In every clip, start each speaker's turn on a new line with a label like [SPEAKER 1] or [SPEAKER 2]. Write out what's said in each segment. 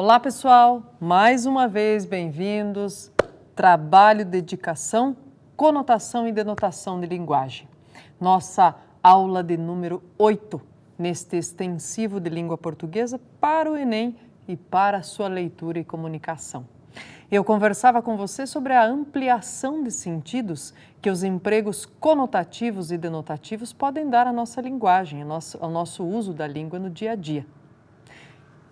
[SPEAKER 1] Olá pessoal, mais uma vez bem-vindos. Trabalho, dedicação, conotação e denotação de linguagem. Nossa aula de número 8 neste extensivo de língua portuguesa para o Enem e para a sua leitura e comunicação. Eu conversava com você sobre a ampliação de sentidos que os empregos conotativos e denotativos podem dar à nossa linguagem, ao nosso uso da língua no dia a dia.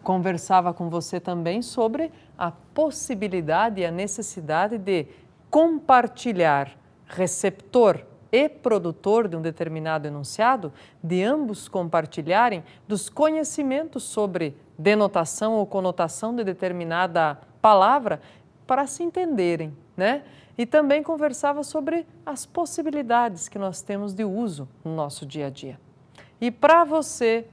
[SPEAKER 1] Conversava com você também sobre a possibilidade e a necessidade de compartilhar receptor e produtor de um determinado enunciado, de ambos compartilharem dos conhecimentos sobre denotação ou conotação de determinada palavra para se entenderem, né? E também conversava sobre as possibilidades que nós temos de uso no nosso dia a dia. E para você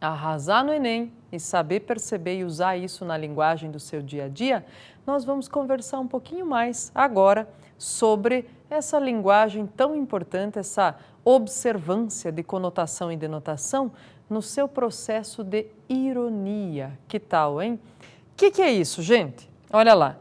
[SPEAKER 1] arrasar no Enem e saber perceber e usar isso na linguagem do seu dia a dia, nós vamos conversar um pouquinho mais agora sobre essa linguagem tão importante, essa observância de conotação e denotação no seu processo de ironia. Que tal, hein? O que é isso, gente? Olha lá.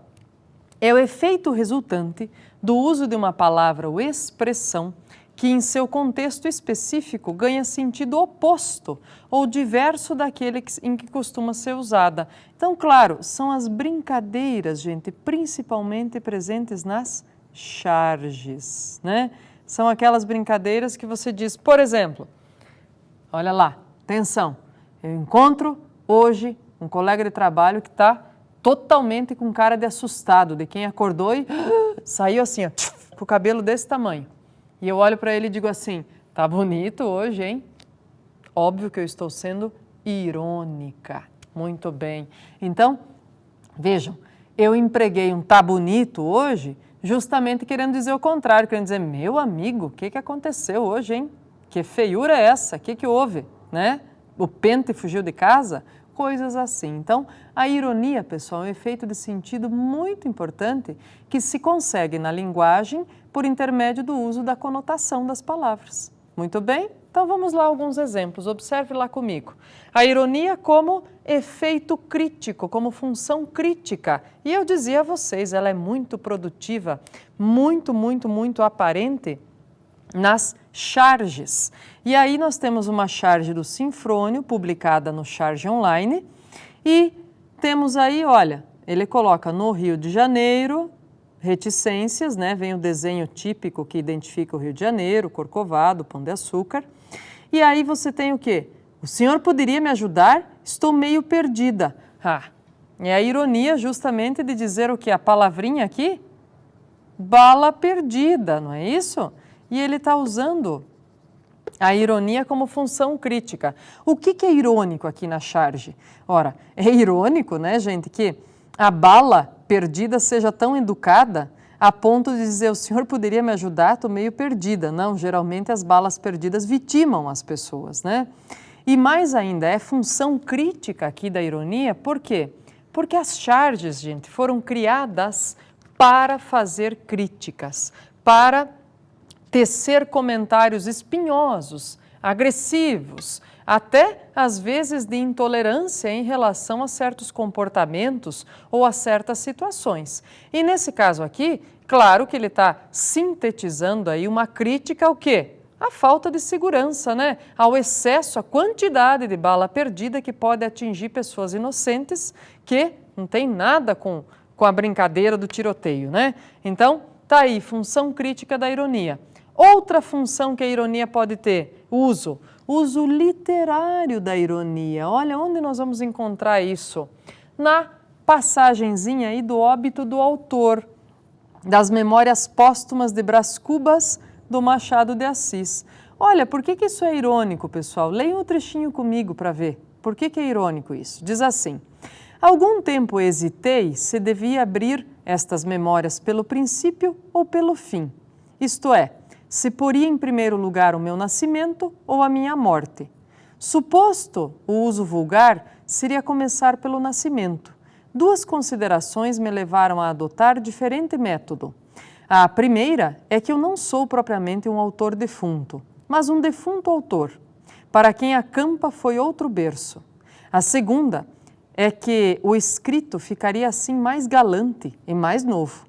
[SPEAKER 1] É o efeito resultante do uso de uma palavra ou expressão que em seu contexto específico ganha sentido oposto ou diverso daquele em que costuma ser usada. Então, claro, são as brincadeiras, gente, principalmente presentes nas charges, né? São aquelas brincadeiras que você diz, por exemplo, olha lá, atenção, eu encontro hoje um colega de trabalho que está totalmente com cara de assustado, de quem acordou e saiu assim, ó, com o cabelo desse tamanho. E eu olho para ele e digo assim, tá bonito hoje, hein? Óbvio que eu estou sendo irônica. Muito bem. Então, vejam, eu empreguei um tá bonito hoje justamente querendo dizer o contrário, querendo dizer, meu amigo, o que aconteceu hoje, hein? Que feiura é essa? O que houve, né? O pente fugiu de casa? Coisas assim. Então, a ironia, pessoal, é um efeito de sentido muito importante que se consegue na linguagem por intermédio do uso da conotação das palavras. Muito bem? Então, vamos lá alguns exemplos. Observe lá comigo. A ironia como efeito crítico, como função crítica. E eu dizia a vocês, ela é muito produtiva, muito aparente nas charges. E aí nós temos uma charge do Sinfrônio, publicada no Charge Online, e temos aí, olha, ele coloca no Rio de Janeiro, reticências, né? Vem o desenho típico que identifica o Rio de Janeiro, Corcovado, Pão de Açúcar. E aí você tem o quê? O senhor poderia me ajudar? Estou meio perdida. É a ironia justamente de dizer o que? A palavrinha aqui? Bala perdida, não é isso? E ele está usando a ironia como função crítica. O que é irônico aqui na charge? Ora, é irônico, né, gente, que a bala perdida seja tão educada a ponto de dizer, o senhor poderia me ajudar? Estou meio perdida. Não, geralmente as balas perdidas vitimam as pessoas, né? E mais ainda, é função crítica aqui da ironia, por quê? Porque as charges, gente, foram criadas para fazer críticas, para tecer comentários espinhosos, agressivos, até às vezes de intolerância em relação a certos comportamentos ou a certas situações. E nesse caso aqui, claro que ele está sintetizando aí uma crítica ao quê? A falta de segurança, né? Ao excesso, a quantidade de bala perdida que pode atingir pessoas inocentes que não tem nada com a brincadeira do tiroteio, né? Então, tá aí, função crítica da ironia. Outra função que a ironia pode ter, uso literário da ironia. Olha onde nós vamos encontrar isso. Na passagenzinha aí do óbito do autor, das Memórias Póstumas de Brás Cubas, do Machado de Assis. Olha, por que isso é irônico, pessoal? Leia um trechinho comigo para ver. Por que é irônico isso? Diz assim, algum tempo hesitei se devia abrir estas memórias pelo princípio ou pelo fim. Isto é, se poria em primeiro lugar o meu nascimento ou a minha morte. Suposto o uso vulgar, seria começar pelo nascimento. Duas considerações me levaram a adotar diferente método. A primeira é que eu não sou propriamente um autor defunto, mas um defunto autor, para quem a campa foi outro berço. A segunda é que o escrito ficaria assim mais galante e mais novo.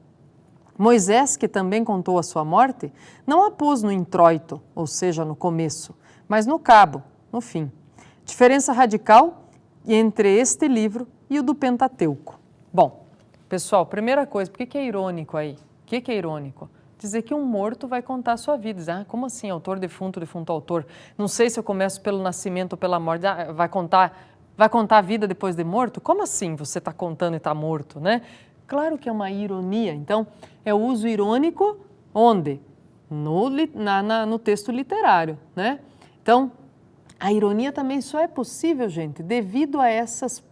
[SPEAKER 1] Moisés, que também contou a sua morte, não a pôs no introito, ou seja, no começo, mas no cabo, no fim. Diferença radical entre este livro e o do Pentateuco. Bom, pessoal, primeira coisa, por que é irônico aí? O que é irônico? Dizer que um morto vai contar a sua vida. Dizer, como assim, autor, defunto, defunto, autor? Não sei se eu começo pelo nascimento ou pela morte. Vai contar a vida depois de morto? Como assim você está contando e está morto, né? Claro que é uma ironia. Então, é o uso irônico onde? No texto literário, né? Então, a ironia também só é possível, gente, devido a essas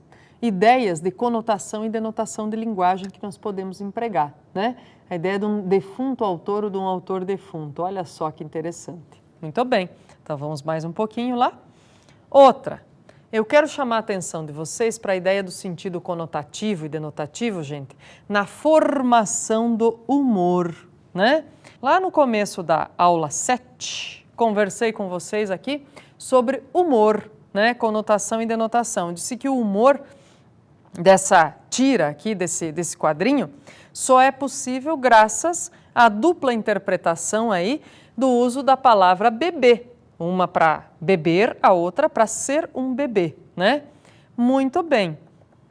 [SPEAKER 1] ideias de conotação e denotação de linguagem que nós podemos empregar, né? A ideia de um defunto autor ou de um autor defunto. Olha só que interessante. Muito bem. Então, vamos mais um pouquinho lá. Outra. Eu quero chamar a atenção de vocês para a ideia do sentido conotativo e denotativo, gente, na formação do humor, né? Lá no começo da aula 7, conversei com vocês aqui sobre humor, né? Conotação e denotação. Disse que o humor dessa tira aqui, desse quadrinho, só é possível graças à dupla interpretação aí do uso da palavra bebê. Uma para beber, a outra para ser um bebê, né? Muito bem.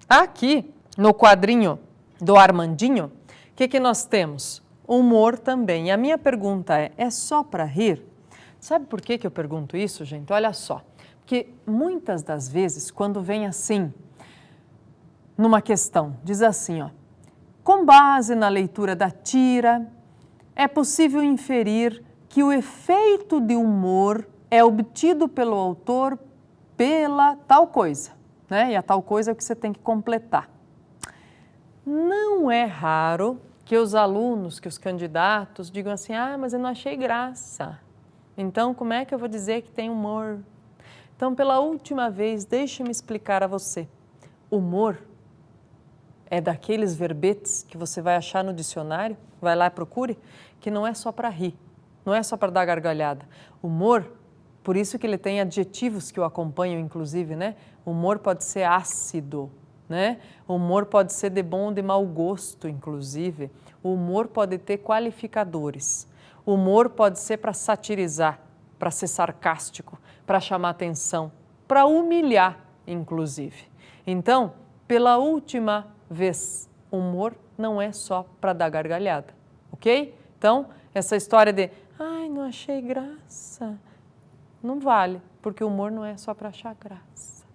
[SPEAKER 1] Aqui, no quadrinho do Armandinho, o que nós temos? Humor também. E a minha pergunta é só para rir? Sabe por que eu pergunto isso, gente? Olha só. Porque muitas das vezes, quando vem assim, numa questão, diz assim, ó, com base na leitura da tira, é possível inferir que o efeito de humor é obtido pelo autor pela tal coisa, né? E a tal coisa é o que você tem que completar. Não é raro que os alunos, que os candidatos digam assim, mas eu não achei graça. Então, como é que eu vou dizer que tem humor? Então, pela última vez, deixe-me explicar a você. Humor é daqueles verbetes que você vai achar no dicionário, vai lá e procure, que não é só para rir, não é só para dar gargalhada. Humor, por isso que ele tem adjetivos que o acompanham, inclusive, né? Humor pode ser ácido, né? Humor pode ser de bom ou de mau gosto, inclusive. O humor pode ter qualificadores. O humor pode ser para satirizar, para ser sarcástico, para chamar atenção, para humilhar, inclusive. Então, pela última vez, humor não é só para dar gargalhada, ok? Então, essa história de, não achei graça, não vale, porque o humor não é só para achar graça,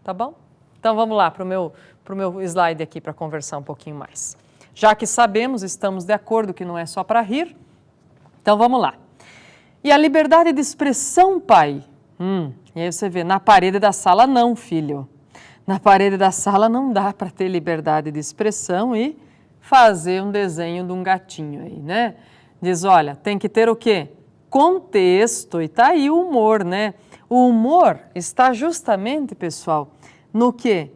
[SPEAKER 1] tá bom? Então, vamos lá para o meu slide aqui para conversar um pouquinho mais. Já que sabemos, estamos de acordo que não é só para rir, então vamos lá. E a liberdade de expressão, pai? E aí você vê, na parede da sala não, filho. Na parede da sala não dá para ter liberdade de expressão e fazer um desenho de um gatinho aí, né? Diz, olha, tem que ter o quê? Contexto, e tá aí o humor, né? O humor está justamente, pessoal, no quê?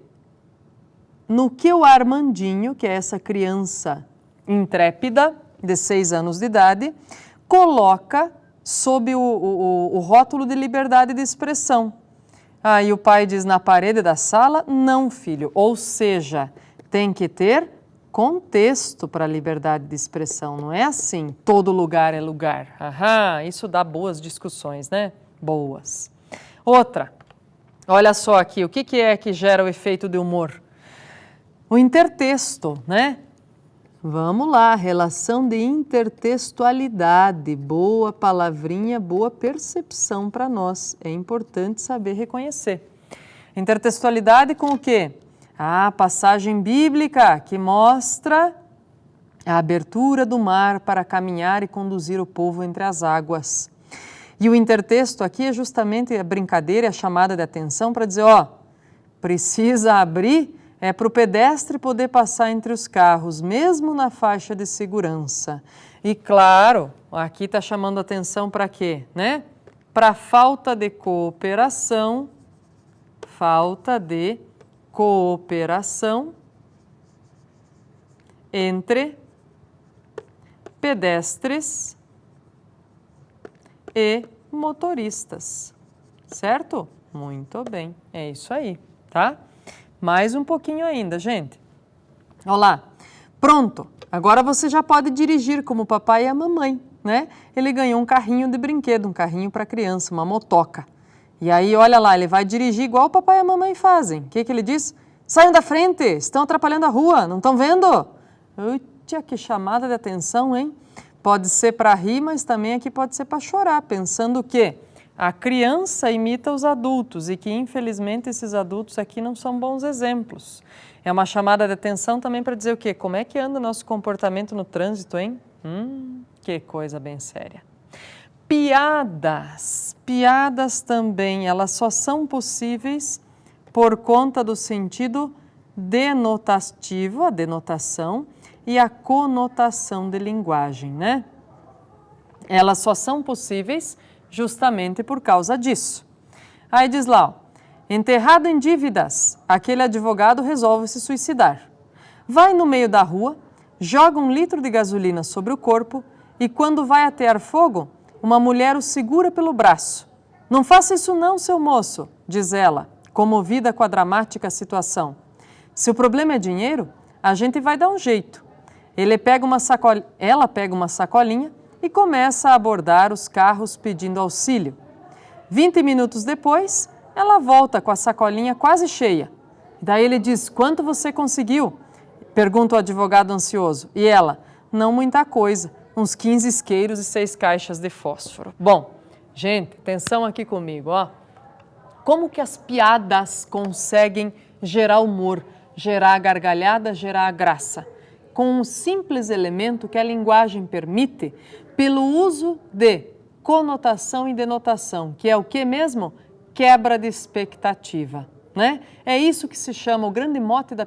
[SPEAKER 1] No que o Armandinho, que é essa criança intrépida de 6 anos de idade, coloca sob o rótulo de liberdade de expressão. Aí o pai diz, na parede da sala, não, filho. Ou seja, tem que ter contexto para a liberdade de expressão. Não é assim, todo lugar é lugar. Isso dá boas discussões, né? Boas. Outra, olha só aqui, o que é que gera o efeito de humor? O intertexto, né? Vamos lá, relação de intertextualidade, boa palavrinha, boa percepção para nós. É importante saber reconhecer. Intertextualidade com o quê? A passagem bíblica que mostra a abertura do mar para caminhar e conduzir o povo entre as águas. E o intertexto aqui é justamente a brincadeira e a chamada de atenção para dizer, precisa abrir para o pedestre poder passar entre os carros, mesmo na faixa de segurança. E claro, aqui está chamando atenção para quê? Né? Para falta de cooperação entre pedestres e motoristas, certo? Muito bem, é isso aí, tá? Mais um pouquinho ainda, gente. Olha lá. Pronto. Agora você já pode dirigir como o papai e a mamãe, né? Ele ganhou um carrinho de brinquedo, um carrinho para criança, uma motoca. E aí, olha lá, ele vai dirigir igual o papai e a mamãe fazem. O que ele diz? Saiam da frente, estão atrapalhando a rua, não estão vendo? Utia, que chamada de atenção, hein? Pode ser para rir, mas também aqui pode ser para chorar, pensando que a criança imita os adultos e que, infelizmente, esses adultos aqui não são bons exemplos. É uma chamada de atenção também para dizer o quê? Como é que anda o nosso comportamento no trânsito, hein? Que coisa bem séria. Piadas. Piadas também, elas só são possíveis por conta do sentido denotativo, a denotação, e a conotação de linguagem, né? Elas só são possíveis justamente por causa disso. Aí diz lá, ó, enterrado em dívidas, aquele advogado resolve se suicidar. Vai no meio da rua, joga 1 litro de gasolina sobre o corpo e quando vai atear fogo, uma mulher o segura pelo braço. Não faça isso não, seu moço, diz ela, comovida com a dramática situação. Se o problema é dinheiro, a gente vai dar um jeito. Ela pega uma sacolinha e começa a abordar os carros pedindo auxílio. 20 minutos depois, ela volta com a sacolinha quase cheia. Daí ele diz, quanto você conseguiu? Pergunta o advogado ansioso. E ela, não muita coisa, uns 15 isqueiros e 6 caixas de fósforo. Bom, gente, atenção aqui comigo, ó. Como que as piadas conseguem gerar humor, gerar gargalhada, gerar graça? Com um simples elemento que a linguagem permite, pelo uso de conotação e denotação, que é o que mesmo? Quebra de expectativa, né? É isso que se chama, o grande mote da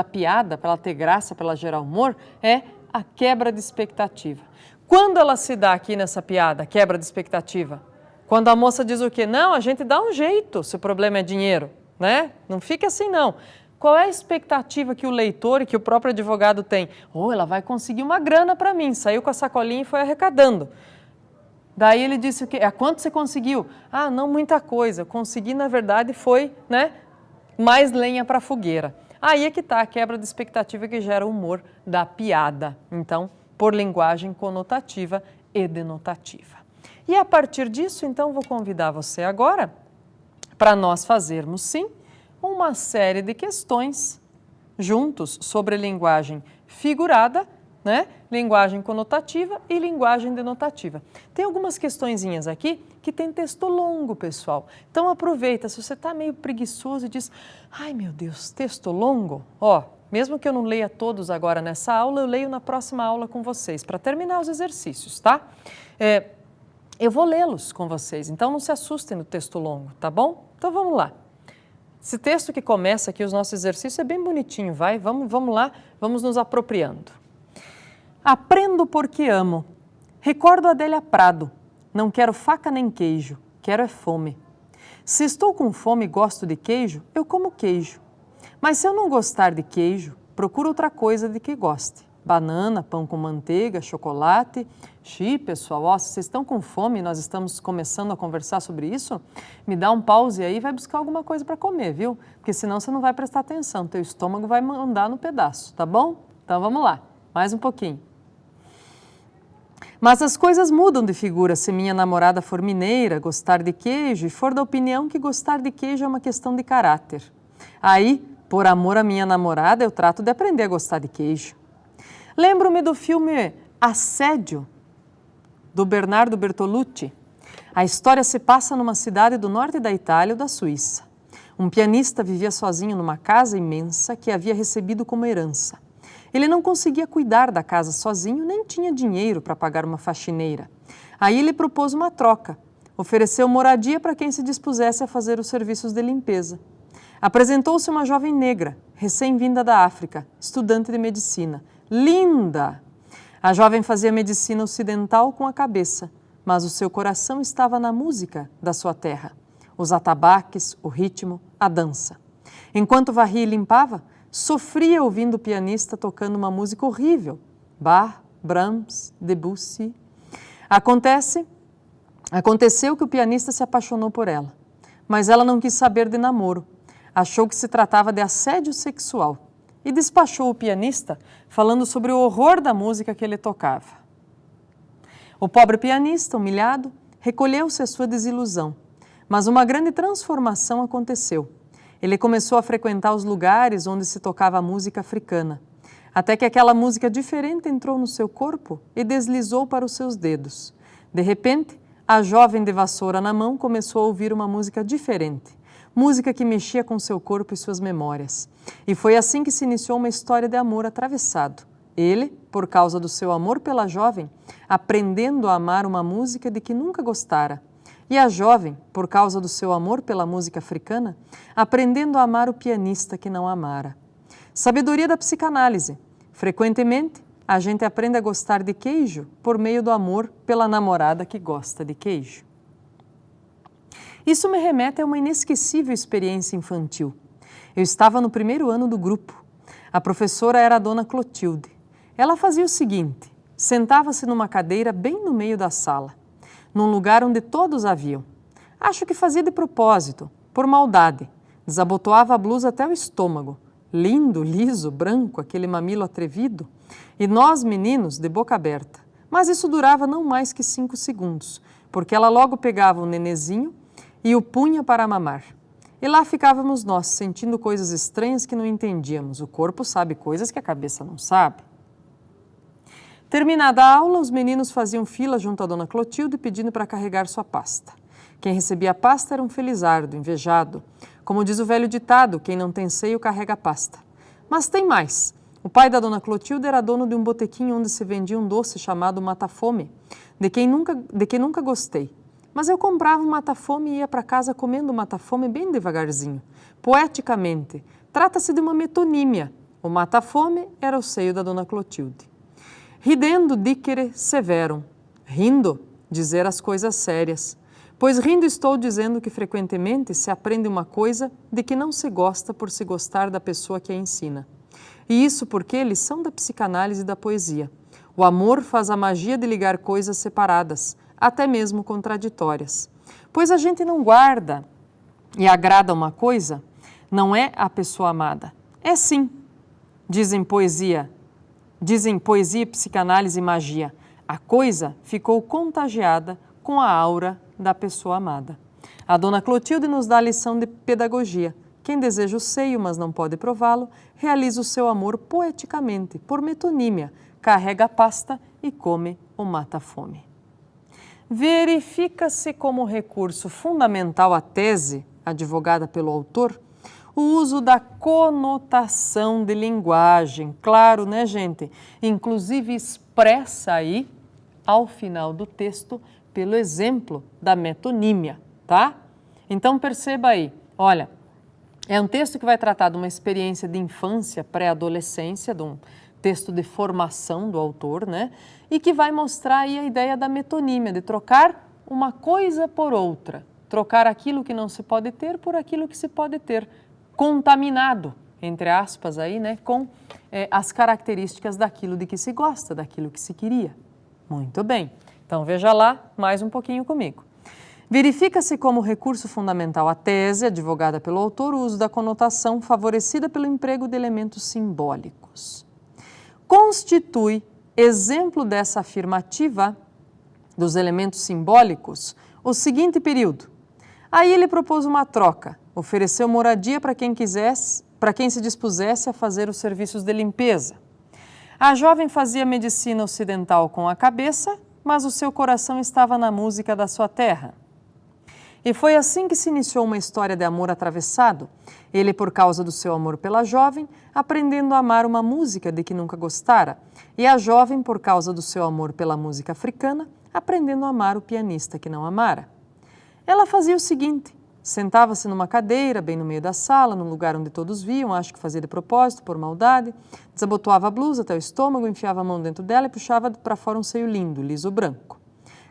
[SPEAKER 1] piada, para ela ter graça, para ela gerar humor, é a quebra de expectativa. Quando ela se dá aqui nessa piada, quebra de expectativa? Quando a moça diz o quê? Não, a gente dá um jeito se o problema é dinheiro, né? Não fica assim não. Qual é a expectativa que o leitor e que o próprio advogado tem? Ela vai conseguir uma grana para mim, saiu com a sacolinha e foi arrecadando. Daí ele disse o quê? Quanto você conseguiu? Não muita coisa, consegui na verdade foi, né, mais lenha para a fogueira. Aí é que está a quebra de expectativa que gera o humor da piada. Então, por linguagem conotativa e denotativa. E a partir disso, então, vou convidar você agora para nós fazermos, sim, uma série de questões juntos sobre linguagem figurada, né? Linguagem conotativa e linguagem denotativa. Tem algumas questõezinhas aqui que tem texto longo, pessoal. Então aproveita, se você está meio preguiçoso e diz, ai meu Deus, texto longo, mesmo que eu não leia todos agora nessa aula, eu leio na próxima aula com vocês, para terminar os exercícios, tá? Eu vou lê-los com vocês, então não se assustem no texto longo, tá bom? Então vamos lá. Esse texto que começa aqui, os nossos exercícios, é bem bonitinho, vai? Vamos lá, vamos nos apropriando. Aprendo porque amo. Recordo Adélia Prado. Não quero faca nem queijo, quero é fome. Se estou com fome e gosto de queijo, eu como queijo. Mas se eu não gostar de queijo, procuro outra coisa de que goste. Banana, pão com manteiga, chocolate. Pessoal, se vocês estão com fome e nós estamos começando a conversar sobre isso, me dá um pause aí e vai buscar alguma coisa para comer, viu? Porque senão você não vai prestar atenção, teu estômago vai mandar no pedaço, tá bom? Então vamos lá, mais um pouquinho. Mas as coisas mudam de figura se minha namorada for mineira, gostar de queijo e for da opinião que gostar de queijo é uma questão de caráter. Aí, por amor à minha namorada, eu trato de aprender a gostar de queijo. Lembro-me do filme Assédio, do Bernardo Bertolucci. A história se passa numa cidade do norte da Itália ou da Suíça. Um pianista vivia sozinho numa casa imensa que havia recebido como herança. Ele não conseguia cuidar da casa sozinho, nem tinha dinheiro para pagar uma faxineira. Aí ele propôs uma troca. Ofereceu moradia para quem se dispusesse a fazer os serviços de limpeza. Apresentou-se uma jovem negra, recém-vinda da África, estudante de medicina. Linda! A jovem fazia medicina ocidental com a cabeça, mas o seu coração estava na música da sua terra. Os atabaques, o ritmo, a dança. Enquanto varria e limpava, sofria ouvindo o pianista tocando uma música horrível. Bach, Brahms, Debussy. Aconteceu que o pianista se apaixonou por ela, mas ela não quis saber de namoro. achou que se tratava de assédio sexual e despachou o pianista falando sobre o horror da música que ele tocava. O pobre pianista, humilhado, recolheu-se à sua desilusão, mas uma grande transformação aconteceu. Ele começou a frequentar os lugares onde se tocava a música africana, até que aquela música diferente entrou no seu corpo e deslizou para os seus dedos. De repente, a jovem de vassoura na mão começou a ouvir uma música diferente, música que mexia com seu corpo e suas memórias. E foi assim que se iniciou uma história de amor atravessado. Ele, por causa do seu amor pela jovem, aprendendo a amar uma música de que nunca gostara. E a jovem, por causa do seu amor pela música africana, aprendendo a amar o pianista que não amara. Sabedoria da psicanálise. Frequentemente, a gente aprende a gostar de queijo por meio do amor pela namorada que gosta de queijo. Isso me remete a uma inesquecível experiência infantil. Eu estava no primeiro ano do grupo. A professora era a dona Clotilde. Ela fazia o seguinte: sentava-se numa cadeira bem no meio da sala, num lugar onde todos a viam. Acho que fazia de propósito, por maldade. Desabotoava a blusa até o estômago. Lindo, liso, branco, aquele mamilo atrevido. E nós, meninos, de boca aberta. Mas isso durava não mais que 5 segundos, porque ela logo pegava o nenezinho e o punha para mamar. E lá ficávamos nós, sentindo coisas estranhas que não entendíamos. O corpo sabe coisas que a cabeça não sabe. Terminada a aula, os meninos faziam fila junto à dona Clotilde pedindo para carregar sua pasta. Quem recebia a pasta era um felizardo, invejado. Como diz o velho ditado, quem não tem seio carrega a pasta. Mas tem mais. O pai da dona Clotilde era dono de um botequim onde se vendia um doce chamado mata-fome, de quem nunca gostei. Mas eu comprava um mata-fome e ia para casa comendo o mata-fome bem devagarzinho, poeticamente. Trata-se de uma metonímia. O mata-fome era o seio da dona Clotilde. Ridendo dicere severum. Rindo, dizer as coisas sérias. Pois rindo estou dizendo que frequentemente se aprende uma coisa de que não se gosta por se gostar da pessoa que a ensina. E isso porque eles são da psicanálise e da poesia. O amor faz a magia de ligar coisas separadas, até mesmo contraditórias. Pois a gente não guarda e agrada uma coisa, não é a pessoa amada. É sim, dizem poesia, psicanálise e magia. A coisa ficou contagiada com a aura da pessoa amada. A dona Clotilde nos dá a lição de pedagogia. Quem deseja o seio, mas não pode prová-lo, realiza o seu amor poeticamente, por metonímia, carrega a pasta e come o mata-fome. Verifica-se como recurso fundamental à tese, advogada pelo autor, o uso da conotação de linguagem. Claro, né, gente? Inclusive expressa aí, ao final do texto, pelo exemplo da metonímia, tá? Então perceba aí, olha, é um texto que vai tratar de uma experiência de infância, pré-adolescência, de um texto de formação do autor, né? E que vai mostrar aí a ideia da metonímia, de trocar uma coisa por outra, trocar aquilo que não se pode ter por aquilo que se pode ter, contaminado, entre aspas aí, né, com as características daquilo de que se gosta, daquilo que se queria. Muito bem, então veja lá mais um pouquinho comigo. Verifica-se como recurso fundamental à tese, advogada pelo autor, o uso da conotação favorecida pelo emprego de elementos simbólicos. Constitui exemplo dessa afirmativa dos elementos simbólicos o seguinte período. Aí ele propôs uma troca, ofereceu moradia para quem quisesse, para quem se dispusesse a fazer os serviços de limpeza. A jovem fazia medicina ocidental com a cabeça, mas o seu coração estava na música da sua terra. E foi assim que se iniciou uma história de amor atravessado, ele por causa do seu amor pela jovem, aprendendo a amar uma música de que nunca gostara, e a jovem por causa do seu amor pela música africana, aprendendo a amar o pianista que não amara. Ela fazia o seguinte, sentava-se numa cadeira, bem no meio da sala, num lugar onde todos viam, acho que fazia de propósito, por maldade, desabotoava a blusa até o estômago, enfiava a mão dentro dela e puxava para fora um seio lindo, liso branco.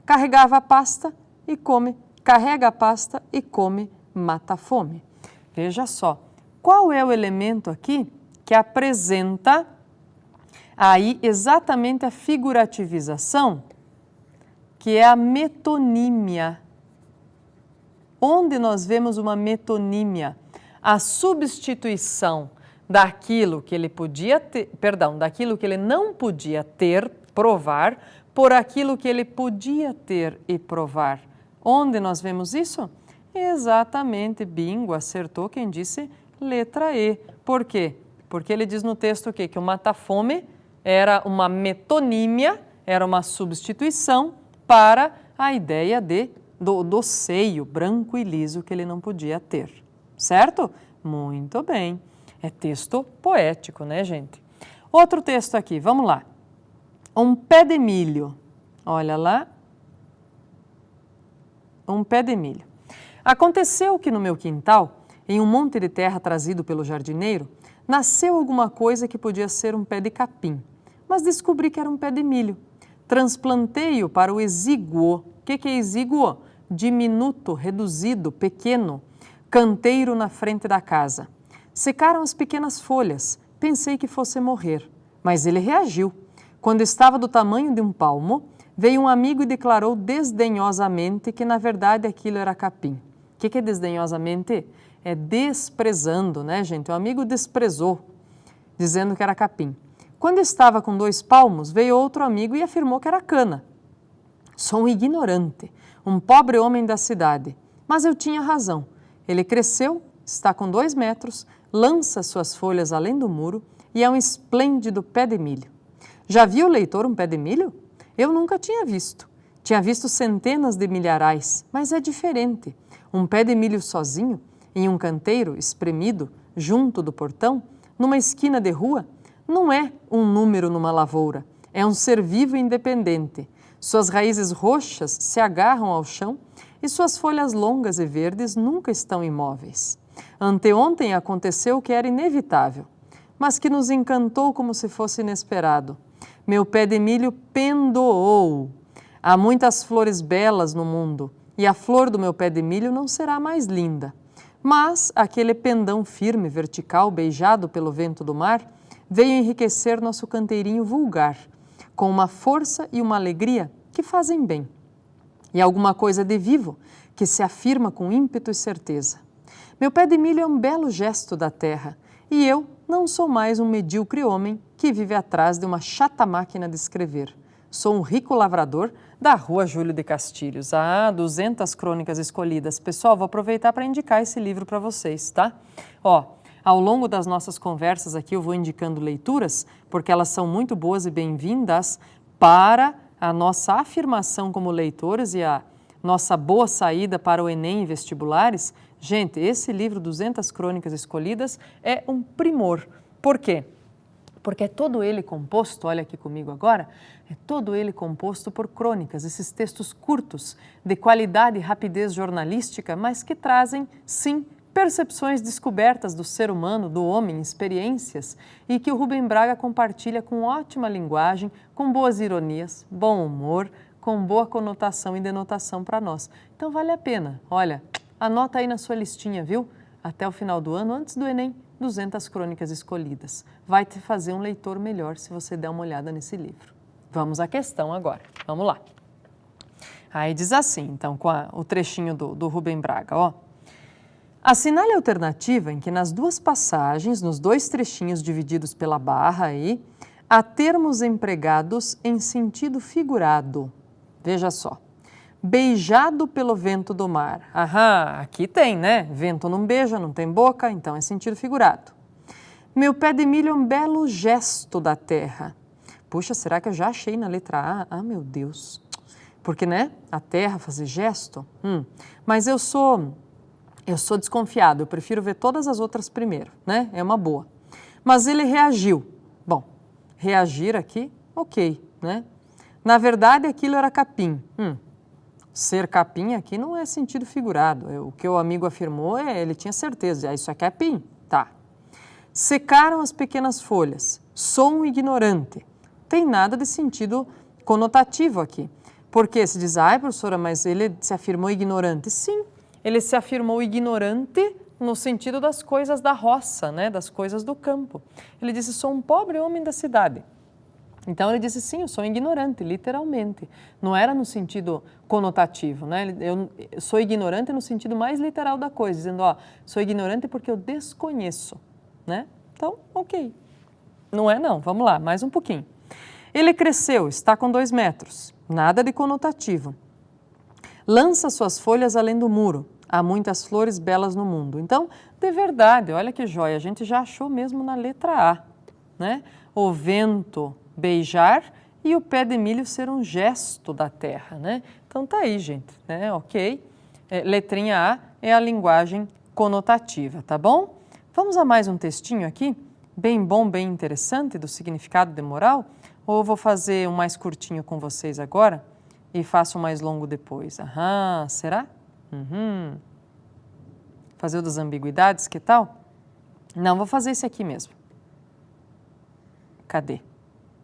[SPEAKER 1] Carrega a pasta e come mata-fome. Veja só, qual é o elemento aqui que apresenta aí exatamente a figurativização, que é a metonímia. Onde nós vemos uma metonímia? a substituição daquilo que ele podia ter, daquilo que ele não podia ter, provar, por aquilo que ele podia ter e provar. Onde nós vemos isso? Exatamente, bingo, acertou quem disse letra E. Por quê? Porque ele diz no texto o quê? Que o mata-fome era uma metonímia, era uma substituição para a ideia do seio branco e liso que ele não podia ter. Certo? Muito bem. É texto poético, né, gente? Outro texto aqui, vamos lá. Um pé de milho. Olha lá. Um pé de milho. Aconteceu que no meu quintal, em um monte de terra trazido pelo jardineiro, nasceu alguma coisa que podia ser um pé de capim, mas descobri que era um pé de milho. Transplantei-o para o exíguo. O que é exíguo? Diminuto, reduzido, pequeno, canteiro na frente da casa. Secaram as pequenas folhas, pensei que fosse morrer, mas ele reagiu. Quando estava do tamanho de um palmo, veio um amigo e declarou desdenhosamente que na verdade aquilo era capim. O que é desdenhosamente? É desprezando, né, gente? O amigo desprezou, dizendo que era capim. Quando estava com 2 palmos, veio outro amigo e afirmou que era cana. Sou um ignorante, um pobre homem da cidade, mas eu tinha razão. Ele cresceu, está com 2 metros, lança suas folhas além do muro e é um esplêndido pé de milho. Já viu, leitor, um pé de milho? Eu nunca tinha visto. Tinha visto centenas de milharais, mas é diferente. Um pé de milho sozinho, em um canteiro espremido, junto do portão, numa esquina de rua, não é um número numa lavoura, é um ser vivo e independente. Suas raízes roxas se agarram ao chão e suas folhas longas e verdes nunca estão imóveis. Anteontem aconteceu o que era inevitável, mas que nos encantou como se fosse inesperado. Meu pé de milho pendoou. Há muitas flores belas no mundo, e a flor do meu pé de milho não será mais linda. Mas aquele pendão firme, vertical, beijado pelo vento do mar, veio enriquecer nosso canteirinho vulgar, com uma força e uma alegria que fazem bem. E alguma coisa de vivo que se afirma com ímpeto e certeza. Meu pé de milho é um belo gesto da terra, e eu não sou mais um medíocre homem que vive atrás de uma chata máquina de escrever. Sou um rico lavrador da Rua Júlio de Castilhos. 200 crônicas escolhidas. Pessoal, vou aproveitar para indicar esse livro para vocês, tá? Ao longo das nossas conversas aqui eu vou indicando leituras, porque elas são muito boas e bem-vindas para a nossa afirmação como leitores e a nossa boa saída para o Enem e vestibulares. Gente, esse livro, 200 Crônicas Escolhidas, é um primor. Por quê? Porque é todo ele composto, olha aqui comigo agora, é todo ele composto por crônicas, esses textos curtos, de qualidade e rapidez jornalística, mas que trazem, sim, percepções descobertas do ser humano, do homem, experiências, e que o Rubem Braga compartilha com ótima linguagem, com boas ironias, bom humor, com boa conotação e denotação para nós. Então vale a pena, olha, anota aí na sua listinha, viu? Até o final do ano, antes do Enem, 200 crônicas escolhidas. Vai te fazer um leitor melhor se você der uma olhada nesse livro. Vamos à questão agora, vamos lá. Aí diz assim, então, com o trechinho do Rubem Braga, ó. Assinale a alternativa em que nas 2 passagens, nos 2 trechinhos divididos pela barra aí, há termos empregados em sentido figurado. Veja só. Beijado pelo vento do mar. Aqui tem, né? Vento não beija, não tem boca, então é sentido figurado. Meu pé de milho é um belo gesto da terra. Puxa, será que eu já achei na letra A? Meu Deus. Porque, né? A terra fazer gesto? Mas eu sou desconfiado, eu prefiro ver todas as outras primeiro, né? É uma boa. Mas ele reagiu. Bom, reagir aqui, ok, né? Na verdade, aquilo era capim. Ser capim aqui não é sentido figurado. O que o amigo afirmou ele tinha certeza. Isso é capim? Tá. Secaram as pequenas folhas. Sou um ignorante. Tem nada de sentido conotativo aqui. Porque se diz, professora, mas ele se afirmou ignorante. Sim, ele se afirmou ignorante no sentido das coisas da roça, né? Das coisas do campo. Ele disse, sou um pobre homem da cidade. Então ele disse, sim, eu sou ignorante, literalmente. Não era no sentido conotativo, né? Eu sou ignorante no sentido mais literal da coisa, dizendo, ó, sou ignorante porque eu desconheço, né? Então, ok. Não é não, vamos lá, mais um pouquinho. Ele cresceu, está com 2 metros, nada de conotativo. Lança suas folhas além do muro, há muitas flores belas no mundo. Então, de verdade, olha que joia, a gente já achou mesmo na letra A, né? O vento beijar e o pé de milho ser um gesto da terra, né? Então tá aí, gente, né? Ok. Letrinha A é a linguagem conotativa, tá bom? Vamos a mais um textinho aqui, bem bom, bem interessante, do significado de moral? Ou eu vou fazer um mais curtinho com vocês agora e faço um mais longo depois? Aham, será? Fazer o das ambiguidades, que tal? Não, vou fazer esse aqui mesmo. Cadê?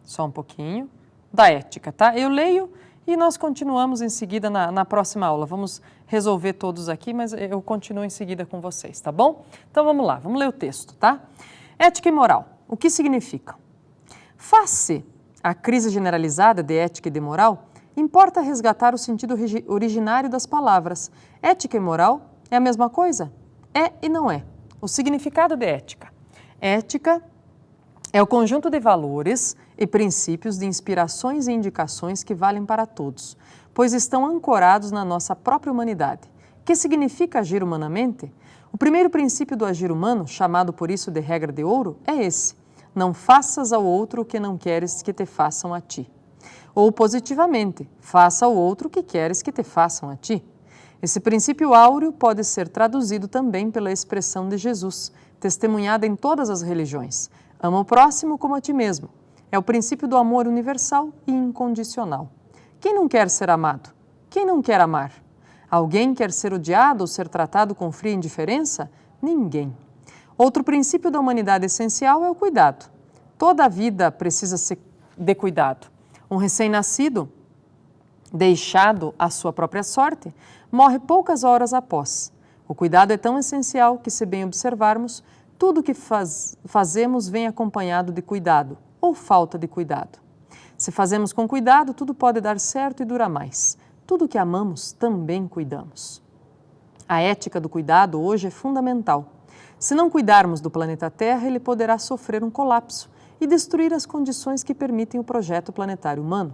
[SPEAKER 1] Só um pouquinho. Da ética, tá? Eu leio e nós continuamos em seguida na próxima aula. Vamos resolver todos aqui, mas eu continuo em seguida com vocês, tá bom? Então vamos lá, vamos ler o texto, tá? Ética e moral, o que significam? Face à crise generalizada de ética e de moral, importa resgatar o sentido originário das palavras. Ética e moral é a mesma coisa? É e não é. O significado de ética. Ética é o conjunto de valores e princípios de inspirações e indicações que valem para todos, pois estão ancorados na nossa própria humanidade. O que significa agir humanamente? O primeiro princípio do agir humano, chamado por isso de regra de ouro, é esse: não faças ao outro o que não queres que te façam a ti. Ou positivamente, faça ao outro o que queres que te façam a ti. Esse princípio áureo pode ser traduzido também pela expressão de Jesus, testemunhada em todas as religiões: ama o próximo como a ti mesmo. É o princípio do amor universal e incondicional. Quem não quer ser amado? Quem não quer amar? Alguém quer ser odiado ou ser tratado com fria indiferença? Ninguém. Outro princípio da humanidade essencial é o cuidado. Toda a vida precisa ser de cuidado. Um recém-nascido, deixado à sua própria sorte, morre poucas horas após. O cuidado é tão essencial que, se bem observarmos, tudo o que fazemos vem acompanhado de cuidado ou falta de cuidado. Se fazemos com cuidado, tudo pode dar certo e durar mais. Tudo que amamos, também cuidamos. A ética do cuidado hoje é fundamental. Se não cuidarmos do planeta Terra, ele poderá sofrer um colapso e destruir as condições que permitem o projeto planetário humano.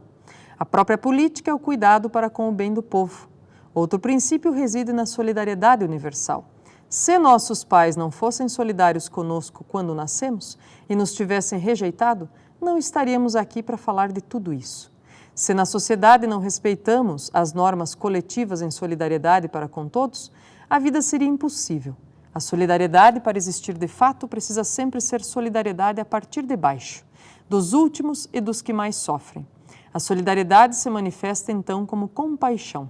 [SPEAKER 1] A própria política é o cuidado para com o bem do povo. Outro princípio reside na solidariedade universal. Se nossos pais não fossem solidários conosco quando nascemos e nos tivessem rejeitado, não estaríamos aqui para falar de tudo isso. Se na sociedade não respeitamos as normas coletivas em solidariedade para com todos, a vida seria impossível. A solidariedade, para existir de fato, precisa sempre ser solidariedade a partir de baixo, dos últimos e dos que mais sofrem. A solidariedade se manifesta então como compaixão.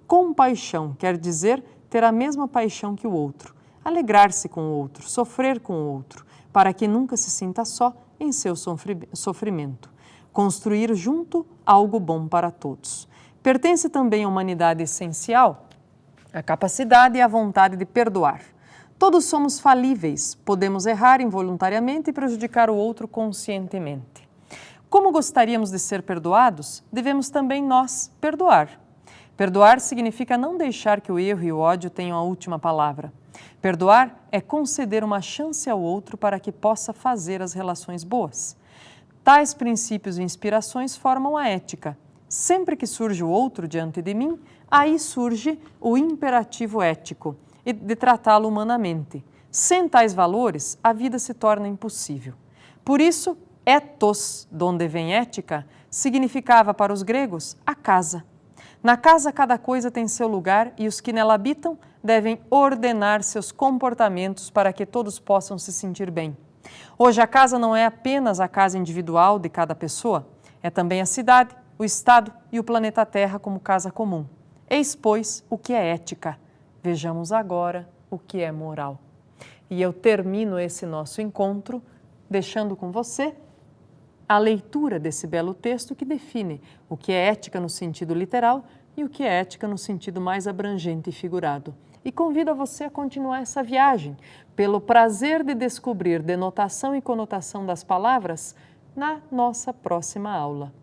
[SPEAKER 1] Compaixão quer dizer ter a mesma paixão que o outro, alegrar-se com o outro, sofrer com o outro, para que nunca se sinta só em seu sofrimento. Construir junto algo bom para todos. Pertence também à humanidade essencial a capacidade e a vontade de perdoar. Todos somos falíveis, podemos errar involuntariamente e prejudicar o outro conscientemente. Como gostaríamos de ser perdoados, devemos também nós perdoar. Perdoar significa não deixar que o erro e o ódio tenham a última palavra. Perdoar é conceder uma chance ao outro para que possa fazer as relações boas. Tais princípios e inspirações formam a ética. Sempre que surge o outro diante de mim, aí surge o imperativo ético e de tratá-lo humanamente. Sem tais valores, a vida se torna impossível. Por isso, ethos, de onde vem ética, significava para os gregos a casa. Na casa, cada coisa tem seu lugar e os que nela habitam devem ordenar seus comportamentos para que todos possam se sentir bem. Hoje, a casa não é apenas a casa individual de cada pessoa, é também a cidade, o Estado e o planeta Terra como casa comum. Eis, pois, o que é ética. Vejamos agora o que é moral. E eu termino esse nosso encontro deixando com você a leitura desse belo texto que define o que é ética no sentido literal e o que é ética no sentido mais abrangente e figurado. E convido a você a continuar essa viagem pelo prazer de descobrir denotação e conotação das palavras na nossa próxima aula.